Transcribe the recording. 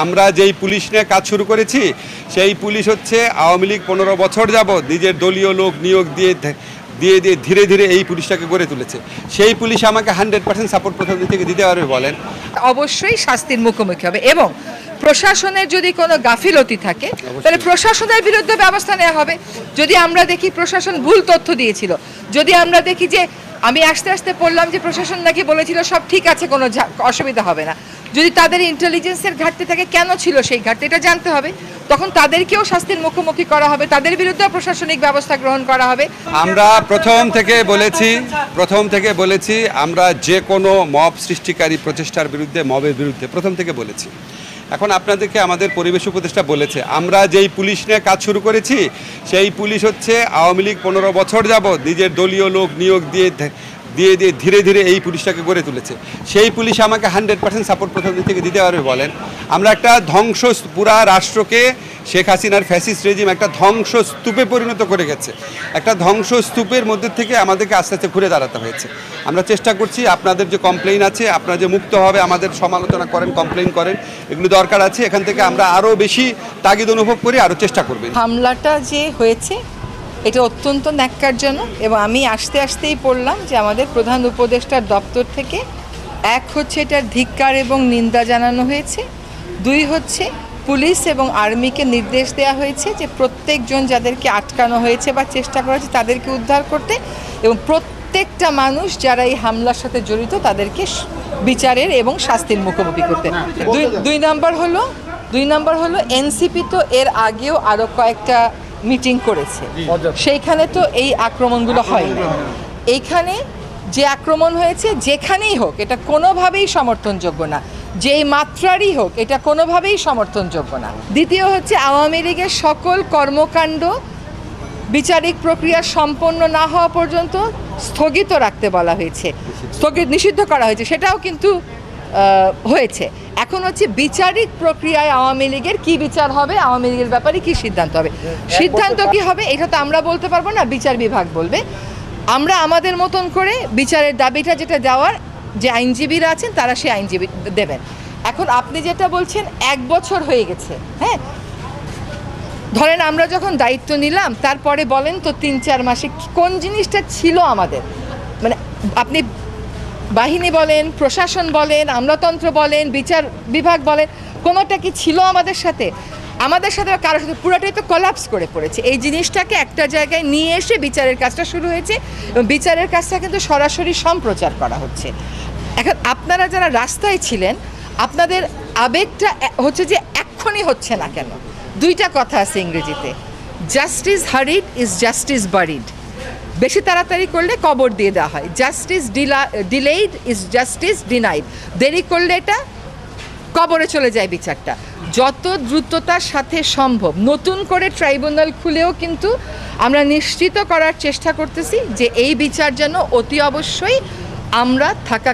আমরা যেই পুলিশ নিয়ে কাজ শুরু করেছি সেই পুলিশ হচ্ছে আওয়ামী লীগ 15 বছর যাবত নিজের দলীয় লোক নিয়োগ দিয়ে দিয়ে দিয়ে ধীরে ধীরে এই পুলিশটাকে গড়ে তুলেছে। সেই পুলিশ আমাকে 100% সাপোর্ট প্রথম দিক থেকে দিতে পারবে বলেন? অবশ্যই শাস্তির মুখোমুখি হবে এবং প্রশাসনের যদি কোনো গাফিলতি থাকে তাহলে প্রশাসনের বিরুদ্ধে ব্যবস্থা নেওয়া হবে। যদি আমরা দেখি প্রশাসন ভুল তথ্য দিয়েছিল, যদি আমরা দেখি যে আমি আস্তে আস্তে পড়লাম যে প্রশাসন নাকি বলেছিল সব ঠিক আছে, কোনো অসুবিধা হবে না, যদি তাদের ইন্টেলিজেন্সের ঘাটতি থাকে কেন ছিল সেই ঘাটতি এটা জানতে হবে, তখন তাদেরকেও শাস্তির মুখোমুখি করা হবে, তাদের বিরুদ্ধে প্রশাসনিক ব্যবস্থা গ্রহণ করা হবে। আমরা প্রথম থেকে বলেছি আমরা যে কোনো মব সৃষ্টিকারী প্রচেষ্টার বিরুদ্ধে, মবের বিরুদ্ধে প্রথম থেকে বলেছি। এখন আপনাদেরকে আমাদের পরিবেশ উপদেষ্টা বলেছে আমরা যেই পুলিশ নিয়ে কাজ শুরু করেছি সেই পুলিশ হচ্ছে আওয়ামী লীগ 15 বছর যাবত নিজের দলীয় লোক নিয়োগ দিয়ে দিয়ে দিয়ে ধীরে ধীরে এই পুলিশটাকে গড়ে তুলেছে। সেই পুলিশ আমাকে 100% সাপোর্ট প্রথম দিক থেকে দিতে পারবে বলেন? আমরা একটা পুরা রাষ্ট্রকে শেখ হাসিনার ফ্যাসিস্ট রেজিম একটা ধ্বংসস্তূপে পরিণত করে গেছে। একটা ধ্বংসস্তূপের মধ্যে থেকে আমাদেরকে আস্তে আস্তে ঘুরে দাঁড়াতে হয়েছে। আমরা চেষ্টা করছি, আপনাদের যে কমপ্লেইন আছে আপনারা যে মুক্তভাবে আমাদের সমালোচনা করেন, কমপ্লেইন করেন, এগুলো দরকার আছে। এখান থেকে আমরা আরও বেশি তাগিদ অনুভব করি, আরও চেষ্টা করবেন। হামলাটা যে হয়েছে এটা অত্যন্ত ন্যাক্কারজনক এবং আমি আসতেই পড়লাম যে আমাদের প্রধান উপদেষ্টার দপ্তর থেকে এক হচ্ছে এটার ধিক্কার এবং নিন্দা জানানো হয়েছে, দুই হচ্ছে পুলিশ এবং আর্মিকে নির্দেশ দেওয়া হয়েছে যে প্রত্যেকজন যাদেরকে আটকানো হয়েছে বা চেষ্টা করা হয়েছে তাদেরকে উদ্ধার করতে এবং প্রত্যেকটা মানুষ যারা এই হামলার সাথে জড়িত তাদেরকে বিচারের এবং শাস্তির মুখোমুখি করতে। দুই নম্বর হলো এনসিপি তো এর আগেও আরও কয়েকটা মিটিং করেছে, সেইখানে তো এই আক্রমণগুলো হয়নি। এইখানে যে আক্রমণ হয়েছে যেখানেই হোক এটা কোনোভাবেই সমর্থনযোগ্য না, যেই মাত্রারই হোক এটা কোনোভাবেই সমর্থনযোগ্য না। দ্বিতীয় হচ্ছে আওয়ামী লীগের সকল কর্মকাণ্ড বিচারিক প্রক্রিয়া সম্পন্ন না হওয়া পর্যন্ত স্থগিত রাখতে বলা হয়েছে, নিষিদ্ধ করা হয়েছে, সেটাও কিন্তু হয়েছে। এখন হচ্ছে বিচারিক প্রক্রিয়ায় আওয়ামী লীগের কী বিচার হবে, আওয়ামী লীগের ব্যাপারে কী সিদ্ধান্ত হবে, সিদ্ধান্ত কী হবে এটা তো আমরা বলতে পারবো না, বিচার বিভাগ বলবে। আমরা আমাদের মতন করে বিচারের দাবিটা যেটা দেওয়ার যে আইনজীবীরা আছেন তারা সেই আইনজীবী দেবেন। এখন আপনি যেটা বলছেন 1 বছর হয়ে গেছে, হ্যাঁ ধরেন আমরা যখন দায়িত্ব নিলাম তারপরে বলেন তো 3-4 মাসে কোন জিনিসটা ছিল আমাদের, মানে আপনি বাহিনী বলেন, প্রশাসন বলেন, আমলাতন্ত্র বলেন, বিচার বিভাগ বলেন, কোনোটা কি ছিল আমাদের সাথে কারোর সাথে? পুরোটাই তো কলাপস করে পড়েছে। এই জিনিসটাকে একটা জায়গায় নিয়ে এসে বিচারের কাজটা শুরু হয়েছে এবং বিচারের কাজটা কিন্তু সরাসরি সম্প্রচার করা হচ্ছে। এখন আপনারা যারা রাস্তায় ছিলেন আপনাদের আবেগটা হচ্ছে যে এক্ষুনি হচ্ছে না কেন? দুইটা কথা আছে ইংরেজিতে, জাস্টিস হারিড ইজ জাস্টিস বারিড। বেশি তাড়াতাড়ি করলে কবর দিয়ে দেওয়া হয়, justice delayed is justice denied. দেরি করলে এটা কবরে চলে যায় বিচারটা। যত দ্রুততার সাথে সম্ভব নতুন করে ট্রাইব্যুনাল খুলেও কিন্তু আমরা নিশ্চিত করার চেষ্টা করতেছি যে এই বিচার যেন অতি অবশ্যই আমরা থাকা